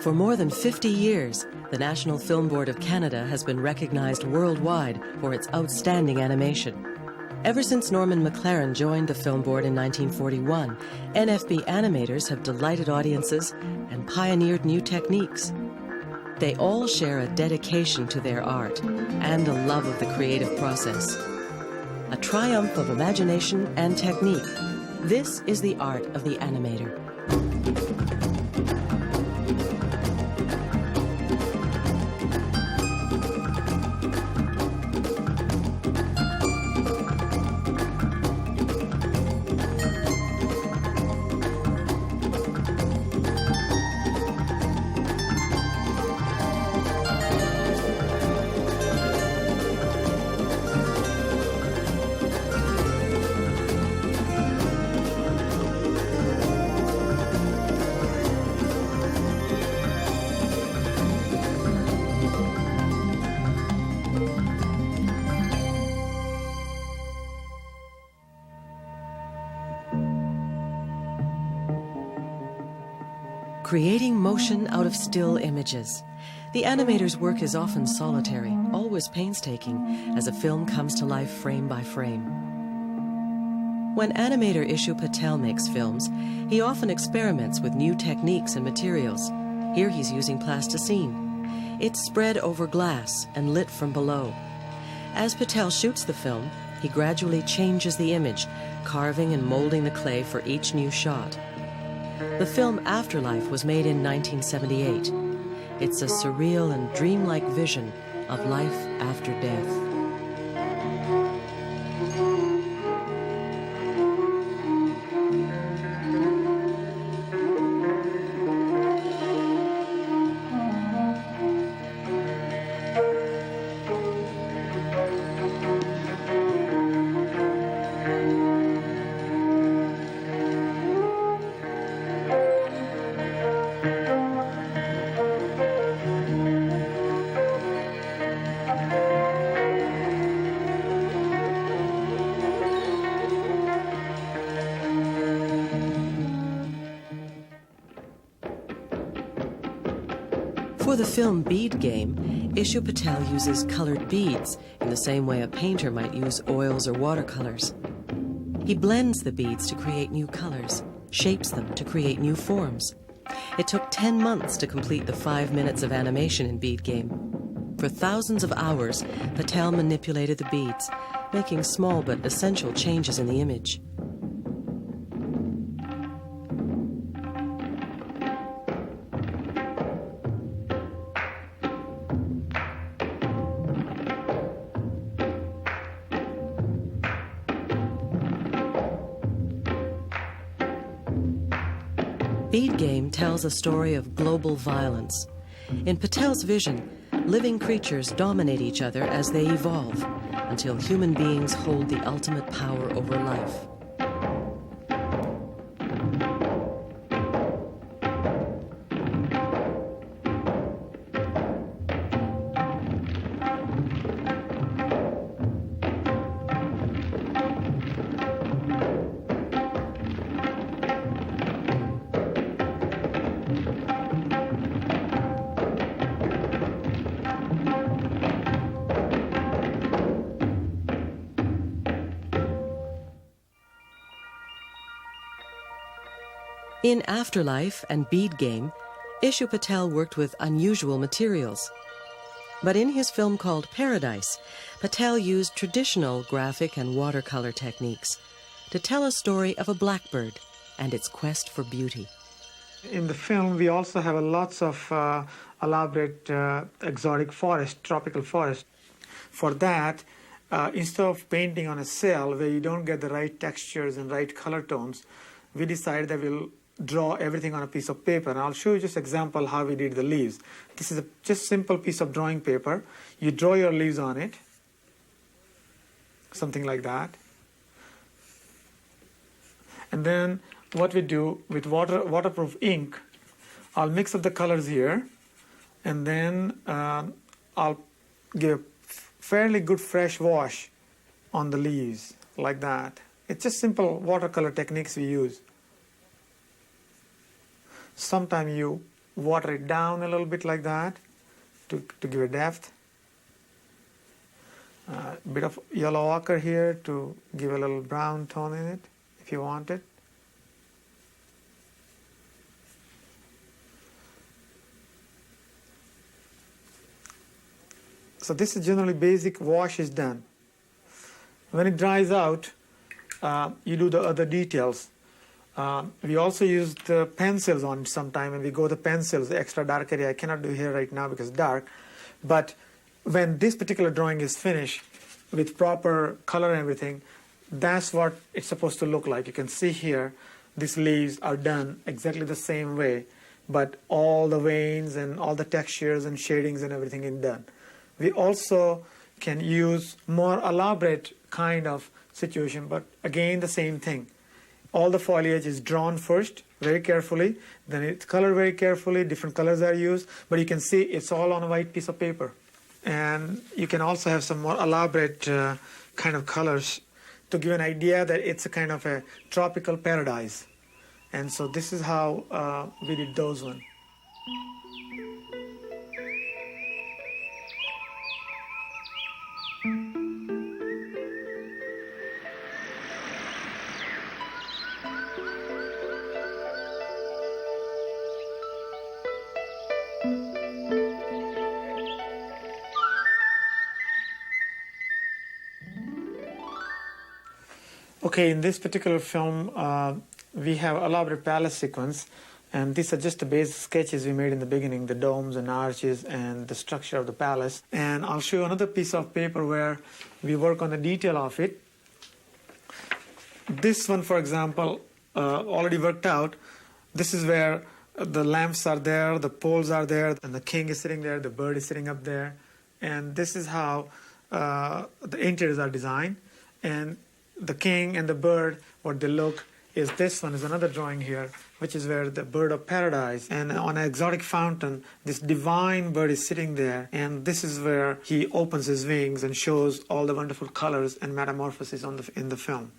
For more than 50 years, the National Film Board of Canada has been recognized worldwide for its outstanding animation. Ever since Norman McLaren joined the Film Board in 1941, NFB animators have delighted audiences and pioneered new techniques. They all share a dedication to their art and a love of the creative process. A triumph of imagination and technique. This is the art of the animator. Creating motion out of still images. The animator's work is often solitary, always painstaking, as a film comes to life frame by frame. When animator Ishu Patel makes films, he often experiments with new techniques and materials. Here he's using plasticine. It's spread over glass and lit from below. As Patel shoots the film, he gradually changes the image, carving and molding the clay for each new shot. The film Afterlife was made in 1978. It's a surreal and dreamlike vision of life after death. For the film Bead Game, Ishu Patel uses colored beads in the same way a painter might use oils or watercolors. He blends the beads to create new colors, shapes them to create new forms. It took 10 months to complete the 5 minutes of animation in Bead Game. For thousands of hours, Patel manipulated the beads, making small but essential changes in the image. Bead Game tells a story of global violence. In Patel's vision, living creatures dominate each other as they evolve, until human beings hold the ultimate power over life. In Afterlife and Bead Game, Ishu Patel worked with unusual materials. But in his film called Paradise, Patel used traditional graphic and watercolor techniques to tell a story of a blackbird and its quest for beauty. In the film, we also have lots of elaborate exotic forest, tropical forest. For that, instead of painting on a cell where you don't get the right textures and right color tones, we decided that we'll draw everything on a piece of paper. And I'll show you just an example how we did the leaves. This is a just simple piece of drawing paper. You draw your leaves on it, something like that. And then what we do with waterproof ink, I'll mix up the colors here, and then I'll give fairly good fresh wash on the leaves, like that. It's just simple watercolor techniques we use. Sometimes you water it down a little bit like that to give a depth. A bit of yellow ochre here to give a little brown tone in it if you want it. So this is generally basic wash is done. When it dries out, you do the other details. We also use the pencils on it sometime, and we go the pencils, the extra dark area. I cannot do here right now because it's dark. But when this particular drawing is finished with proper color and everything, that's what it's supposed to look like. You can see here, these leaves are done exactly the same way, but all the veins and all the textures and shadings and everything is done. We also can use more elaborate kind of situation, but again the same thing. All the foliage is drawn first very carefully, then it's colored very carefully, different colors are used, but you can see it's all on a white piece of paper. And you can also have some more elaborate kind of colors to give an idea that it's a kind of a tropical paradise. And so this is how we did those ones. Okay, in this particular film, we have elaborate palace sequence, and these are just the basic sketches we made in the beginning, the domes and arches and the structure of the palace. And I'll show you another piece of paper where we work on the detail of it. This one, for example, already worked out. This is where the lamps are there, the poles are there, and the king is sitting there, the bird is sitting up there. And this is how the interiors are designed. And the king and the bird, what they look is this one is another drawing here, which is where the bird of paradise, and on an exotic fountain, this divine bird is sitting there, and this is where he opens his wings and shows all the wonderful colors and metamorphosis in the film.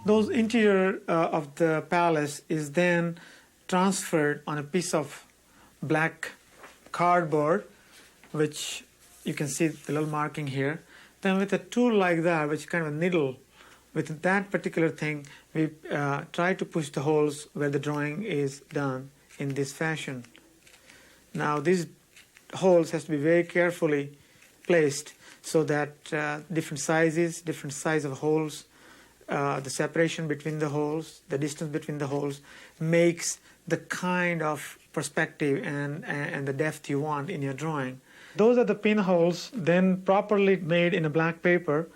Those interior of the palace is then transferred on a piece of black cardboard, which you can see the little marking here. Then with a tool like that, which is kind of a needle, with that particular thing, we try to push the holes where the drawing is done in this fashion. Now these holes has to be very carefully placed so that different size of holes, the separation between the holes, the distance between the holes makes the kind of perspective and the depth you want in your drawing. Those are the pinholes then properly made in a black paper,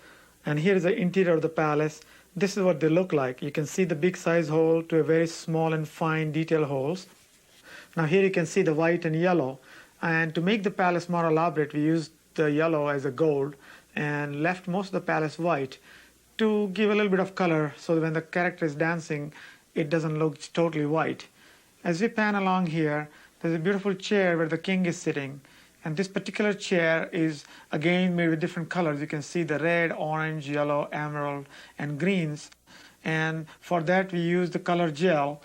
and here is the interior of the palace. This is what they look like. You can see the big size hole to a very small and fine detail holes. Now here you can see the white and yellow, and to make the palace more elaborate we used the yellow as a gold and left most of the palace white to give a little bit of color so that when the character is dancing, it doesn't look totally white. As we pan along here, there's a beautiful chair where the king is sitting. And this particular chair is again made with different colors. You can see the red, orange, yellow, emerald, and greens. And for that we use the color gel.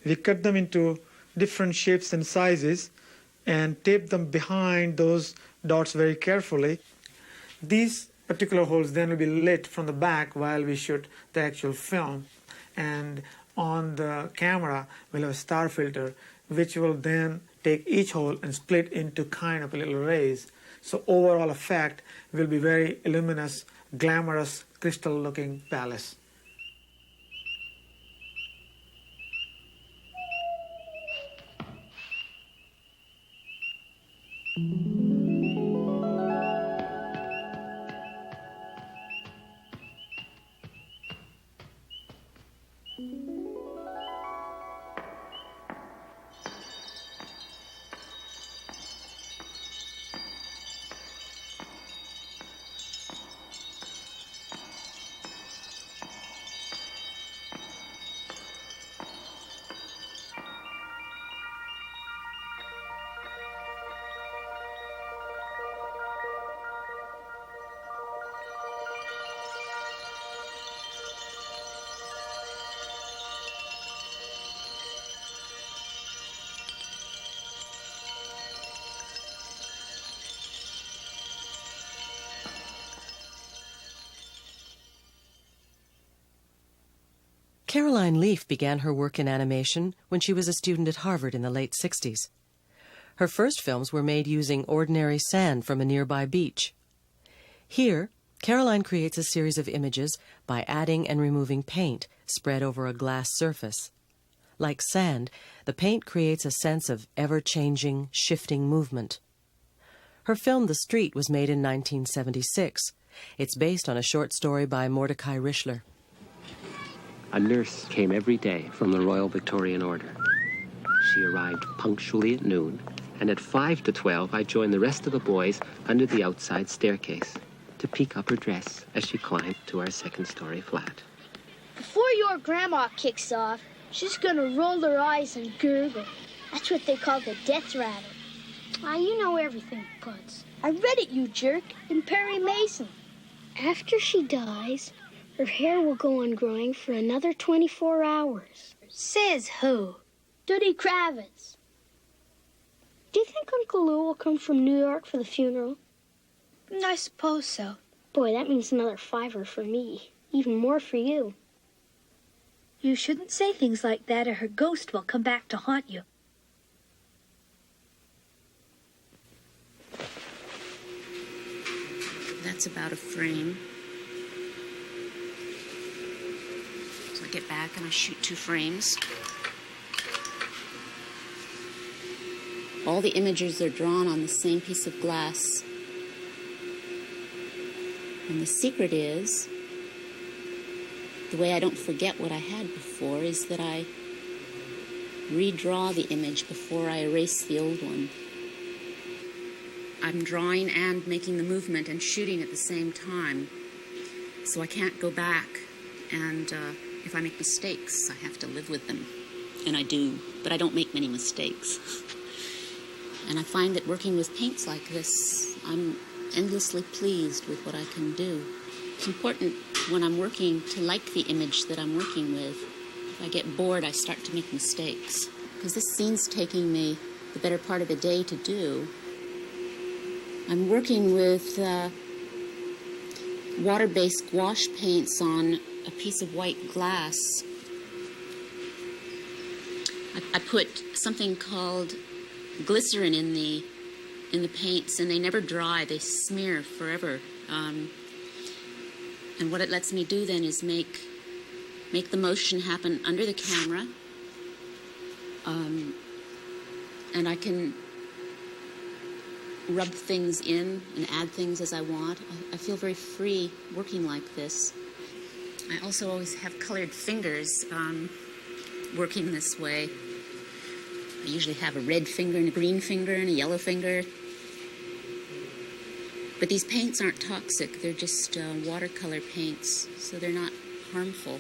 We cut them into different shapes and sizes and tape them behind those dots very carefully. These particular holes then will be lit from the back while we shoot the actual film. And on the camera we'll have a star filter, which will then take each hole and split into kind of a little rays. So overall effect will be very luminous, glamorous, crystal-looking palace. Caroline Leaf began her work in animation when she was a student at Harvard in the late 60s. Her first films were made using ordinary sand from a nearby beach. Here, Caroline creates a series of images by adding and removing paint spread over a glass surface. Like sand, the paint creates a sense of ever-changing, shifting movement. Her film The Street was made in 1976. It's based on a short story by Mordecai Richler. A nurse came every day from the Royal Victorian Order. She arrived punctually at noon, and at 5 to 12, I joined the rest of the boys under the outside staircase to peek up her dress as she climbed to our second-story flat. Before your grandma kicks off, she's gonna roll her eyes and gurgle. That's what they call the death rattle. Ah, you know everything, Puds. I read it, you jerk, in Perry Mason. After she dies, her hair will go on growing for another 24 hours. Says who? Duddy Kravitz. Do you think Uncle Lou will come from New York for the funeral? I suppose so. Boy, that means another $5 for me. Even more for you. You shouldn't say things like that or her ghost will come back to haunt you. That's about a frame. So I get back and I shoot 2 frames. All the images are drawn on the same piece of glass. And the secret is, the way I don't forget what I had before is that I redraw the image before I erase the old one. I'm drawing and making the movement and shooting at the same time. So I can't go back, and if I make mistakes, I have to live with them. And I do, but I don't make many mistakes. And I find that working with paints like this, I'm endlessly pleased with what I can do. It's important when I'm working to like the image that I'm working with. If I get bored, I start to make mistakes. Because this scene's taking me the better part of a day to do. I'm working with water-based gouache paints on a piece of white glass. I put something called glycerin in the paints, and they never dry. They smear forever. And what it lets me do then is make the motion happen under the camera. And I can rub things in and add things as I want. I feel very free working like this. I also always have colored fingers working this way. I usually have a red finger and a green finger and a yellow finger. But these paints aren't toxic. They're just watercolor paints, so they're not harmful.